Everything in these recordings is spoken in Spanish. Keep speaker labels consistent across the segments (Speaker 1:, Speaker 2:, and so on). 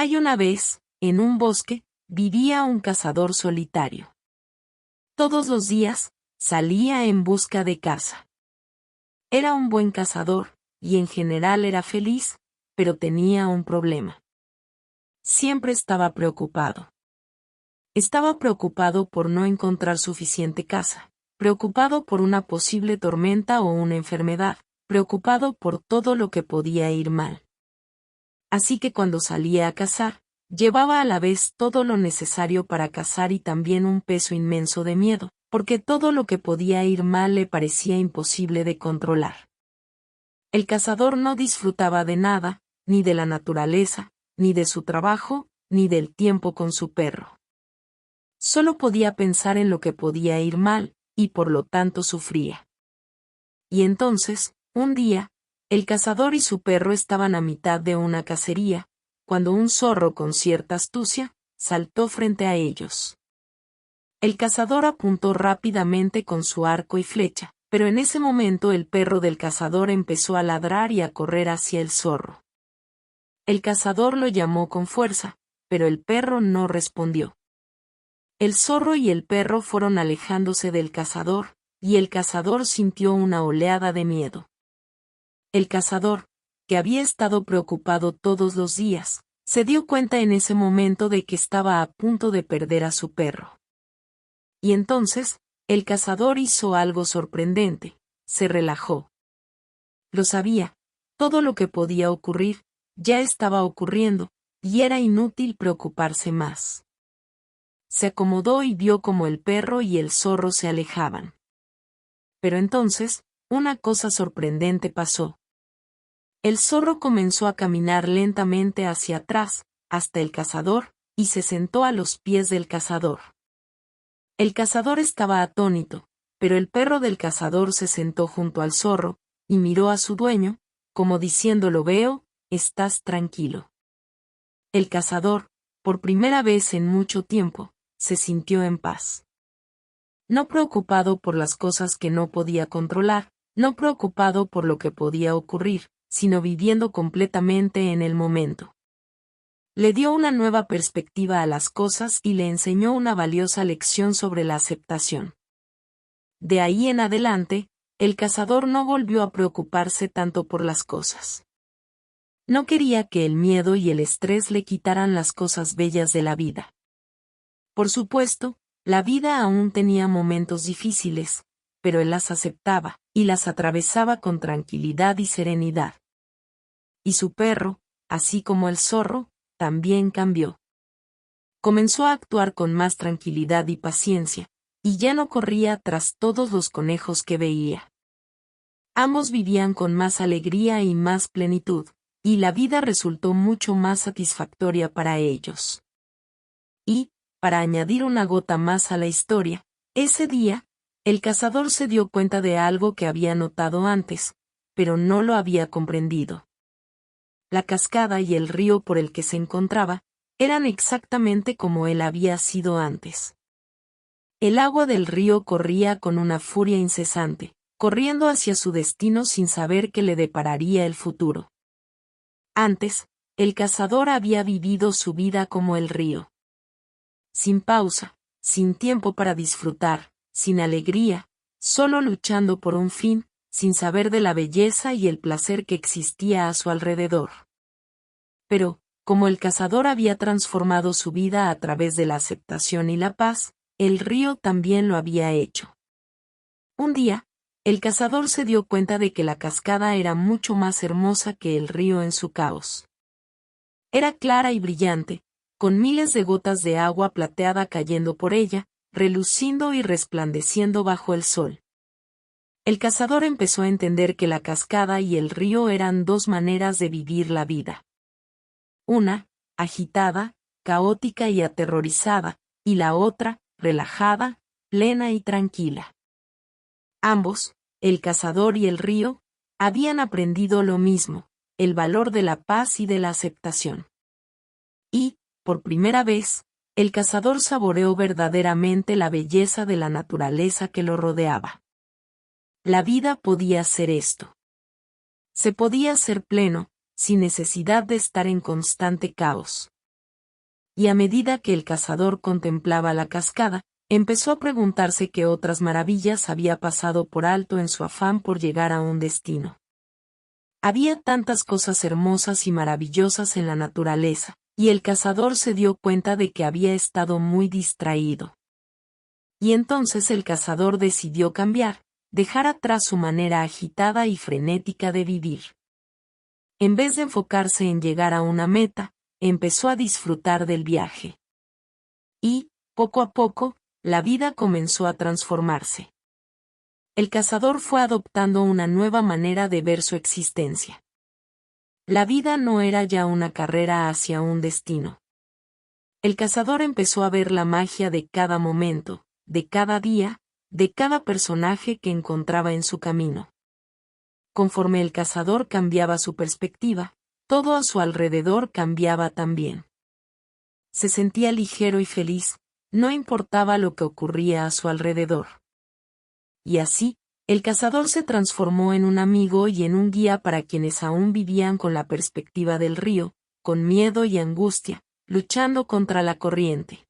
Speaker 1: Hay una vez, en un bosque, vivía un cazador solitario. Todos los días, salía en busca de caza. Era un buen cazador, y en general era feliz, pero tenía un problema. Siempre estaba preocupado. Estaba preocupado por no encontrar suficiente caza, preocupado por una posible tormenta o una enfermedad, preocupado por todo lo que podía ir mal. Así que cuando salía a cazar, llevaba a la vez todo lo necesario para cazar y también un peso inmenso de miedo, porque todo lo que podía ir mal le parecía imposible de controlar. El cazador no disfrutaba de nada, ni de la naturaleza, ni de su trabajo, ni del tiempo con su perro. Solo podía pensar en lo que podía ir mal, y por lo tanto sufría. Y entonces, un día, el cazador y su perro estaban a mitad de una cacería, cuando un zorro con cierta astucia, saltó frente a ellos. El cazador apuntó rápidamente con su arco y flecha, pero en ese momento el perro del cazador empezó a ladrar y a correr hacia el zorro. El cazador lo llamó con fuerza, pero el perro no respondió. El zorro y el perro fueron alejándose del cazador, y el cazador sintió una oleada de miedo. El cazador, que había estado preocupado todos los días, se dio cuenta en ese momento de que estaba a punto de perder a su perro. Y entonces, el cazador hizo algo sorprendente, se relajó. Lo sabía, todo lo que podía ocurrir, ya estaba ocurriendo, y era inútil preocuparse más. Se acomodó y vio cómo el perro y el zorro se alejaban. Pero entonces, una cosa sorprendente pasó. El zorro comenzó a caminar lentamente hacia atrás, hasta el cazador, y se sentó a los pies del cazador. El cazador estaba atónito, pero el perro del cazador se sentó junto al zorro, y miró a su dueño, como diciendo: lo veo, estás tranquilo. El cazador, por primera vez en mucho tiempo, se sintió en paz. No preocupado por las cosas que no podía controlar, no preocupado por lo que podía ocurrir, sino viviendo completamente en el momento. Le dio una nueva perspectiva a las cosas y le enseñó una valiosa lección sobre la aceptación. De ahí en adelante, el cazador no volvió a preocuparse tanto por las cosas. No quería que el miedo y el estrés le quitaran las cosas bellas de la vida. Por supuesto, la vida aún tenía momentos difíciles, pero él las aceptaba, y las atravesaba con tranquilidad y serenidad. Y su perro, así como el zorro, también cambió. Comenzó a actuar con más tranquilidad y paciencia, y ya no corría tras todos los conejos que veía. Ambos vivían con más alegría y más plenitud, y la vida resultó mucho más satisfactoria para ellos. Y, para añadir una gota más a la historia, ese día, el cazador se dio cuenta de algo que había notado antes, pero no lo había comprendido. La cascada y el río por el que se encontraba, eran exactamente como él había sido antes. El agua del río corría con una furia incesante, corriendo hacia su destino sin saber qué le depararía el futuro. Antes, el cazador había vivido su vida como el río. Sin pausa, sin tiempo para disfrutar, sin alegría, solo luchando por un fin, sin saber de la belleza y el placer que existía a su alrededor. Pero, como el cazador había transformado su vida a través de la aceptación y la paz, el río también lo había hecho. Un día, el cazador se dio cuenta de que la cascada era mucho más hermosa que el río en su caos. Era clara y brillante, con miles de gotas de agua plateada cayendo por ella, reluciendo y resplandeciendo bajo el sol. El cazador empezó a entender que la cascada y el río eran dos maneras de vivir la vida. Una, agitada, caótica y aterrorizada, y la otra, relajada, plena y tranquila. Ambos, el cazador y el río, habían aprendido lo mismo, el valor de la paz y de la aceptación. Y, por primera vez, el cazador saboreó verdaderamente la belleza de la naturaleza que lo rodeaba. La vida podía ser esto. Se podía ser pleno, sin necesidad de estar en constante caos. y a medida que el cazador contemplaba la cascada, empezó a preguntarse qué otras maravillas había pasado por alto en su afán por llegar a un destino. Había tantas cosas hermosas y maravillosas en la naturaleza, y el cazador se dio cuenta de que había estado muy distraído. Y entonces el cazador decidió cambiar, dejar atrás su manera agitada y frenética de vivir. En vez de enfocarse en llegar a una meta, empezó a disfrutar del viaje. Y, poco a poco, la vida comenzó a transformarse. El cazador fue adoptando una nueva manera de ver su existencia. La vida no era ya una carrera hacia un destino. El cazador empezó a ver la magia de cada momento, de cada día, de cada personaje que encontraba en su camino. Conforme el cazador cambiaba su perspectiva, todo a su alrededor cambiaba también. Se sentía ligero y feliz, no importaba lo que ocurría a su alrededor. Y así, el cazador se transformó en un amigo y en un guía para quienes aún vivían con la perspectiva del río, con miedo y angustia, luchando contra la corriente.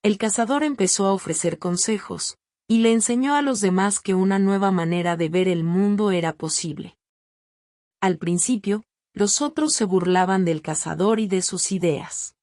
Speaker 1: El cazador empezó a ofrecer consejos, y le enseñó a los demás que una nueva manera de ver el mundo era posible. Al principio, los otros se burlaban del cazador y de sus ideas.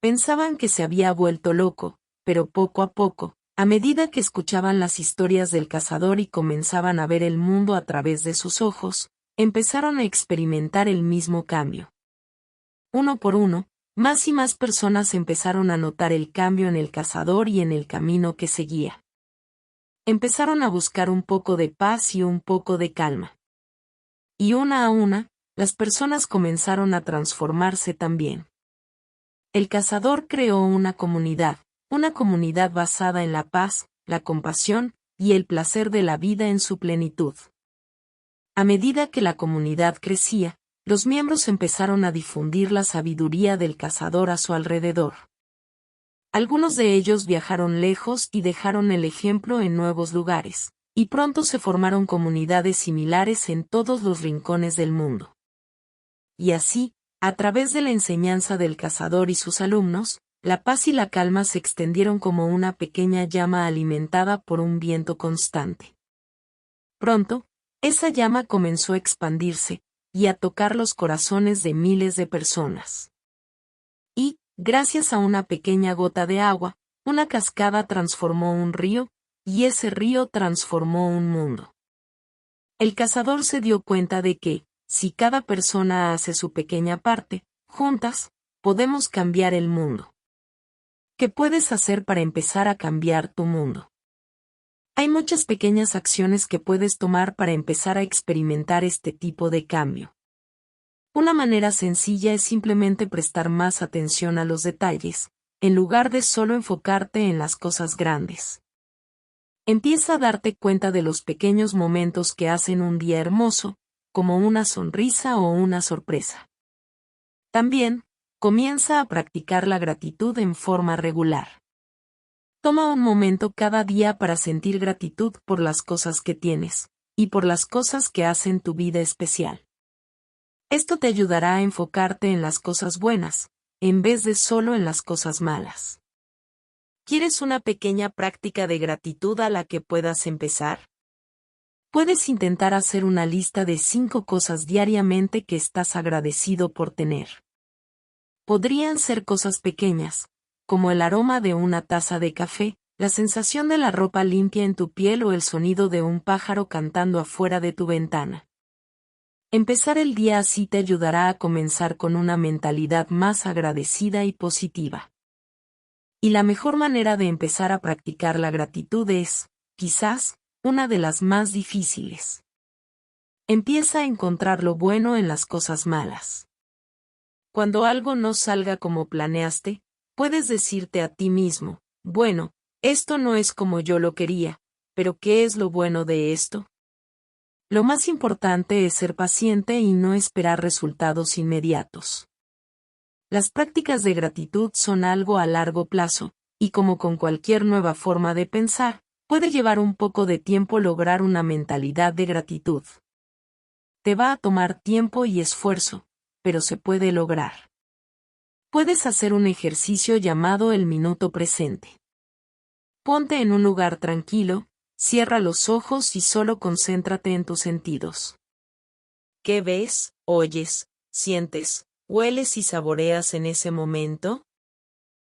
Speaker 1: Pensaban que se había vuelto loco, pero poco a poco, a medida que escuchaban las historias del cazador y comenzaban a ver el mundo a través de sus ojos, empezaron a experimentar el mismo cambio. Uno por uno, más y más personas empezaron a notar el cambio en el cazador y en el camino que seguía. Empezaron a buscar un poco de paz y un poco de calma. Y una a una, las personas comenzaron a transformarse también. El cazador creó una comunidad basada en la paz, la compasión y el placer de la vida en su plenitud. A medida que la comunidad crecía, los miembros empezaron a difundir la sabiduría del cazador a su alrededor. Algunos de ellos viajaron lejos y dejaron el ejemplo en nuevos lugares, y pronto se formaron comunidades similares en todos los rincones del mundo. Y así, a través de la enseñanza del cazador y sus alumnos, la paz y la calma se extendieron como una pequeña llama alimentada por un viento constante. Pronto, esa llama comenzó a expandirse, y a tocar los corazones de miles de personas. Y, gracias a una pequeña gota de agua, una cascada transformó un río, y ese río transformó un mundo. El cazador se dio cuenta de que, si cada persona hace su pequeña parte, juntas, podemos cambiar el mundo. ¿Qué puedes hacer para empezar a cambiar tu mundo? Hay muchas pequeñas acciones que puedes tomar para empezar a experimentar este tipo de cambio. Una manera sencilla es simplemente prestar más atención a los detalles, en lugar de solo enfocarte en las cosas grandes. Empieza a darte cuenta de los pequeños momentos que hacen un día hermoso, como una sonrisa o una sorpresa. También, comienza a practicar la gratitud en forma regular. Toma un momento cada día para sentir gratitud por las cosas que tienes, y por las cosas que hacen tu vida especial. Esto te ayudará a enfocarte en las cosas buenas, en vez de solo en las cosas malas. ¿Quieres una pequeña práctica de gratitud a la que puedas empezar? Puedes intentar hacer una lista de 5 cosas diariamente que estás agradecido por tener. Podrían ser cosas pequeñas, como el aroma de una taza de café, la sensación de la ropa limpia en tu piel o el sonido de un pájaro cantando afuera de tu ventana. Empezar el día así te ayudará a comenzar con una mentalidad más agradecida y positiva. Y la mejor manera de empezar a practicar la gratitud es, quizás, una de las más difíciles. Empieza a encontrar lo bueno en las cosas malas. Cuando algo no salga como planeaste, puedes decirte a ti mismo, bueno, esto no es como yo lo quería, pero ¿qué es lo bueno de esto? Lo más importante es ser paciente y no esperar resultados inmediatos. Las prácticas de gratitud son algo a largo plazo, y como con cualquier nueva forma de pensar, puede llevar un poco de tiempo lograr una mentalidad de gratitud. Te va a tomar tiempo y esfuerzo, pero se puede lograr. Puedes hacer un ejercicio llamado el minuto presente. Ponte en un lugar tranquilo, cierra los ojos y solo concéntrate en tus sentidos. ¿Qué ves, oyes, sientes, hueles y saboreas en ese momento?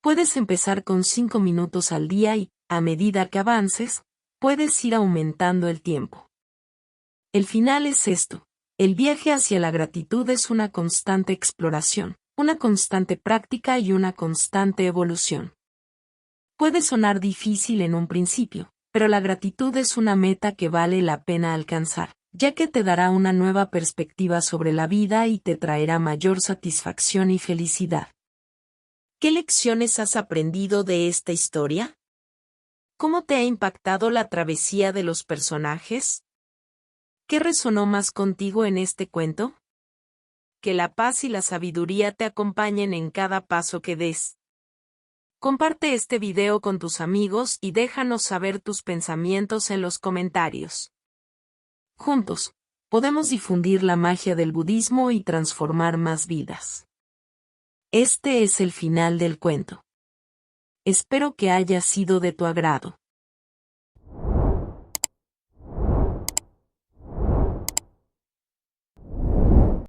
Speaker 1: Puedes empezar con 5 minutos al día y, a medida que avances, puedes ir aumentando el tiempo. El final es esto. El viaje hacia la gratitud es una constante exploración, una constante práctica y una constante evolución. Puede sonar difícil en un principio, pero la gratitud es una meta que vale la pena alcanzar, ya que te dará una nueva perspectiva sobre la vida y te traerá mayor satisfacción y felicidad. ¿Qué lecciones has aprendido de esta historia? ¿Cómo te ha impactado la travesía de los personajes? ¿Qué resonó más contigo en este cuento? Que la paz y la sabiduría te acompañen en cada paso que des. Comparte este video con tus amigos y déjanos saber tus pensamientos en los comentarios. Juntos, podemos difundir la magia del budismo y transformar más vidas. Este es el final del cuento. Espero que haya sido de tu agrado.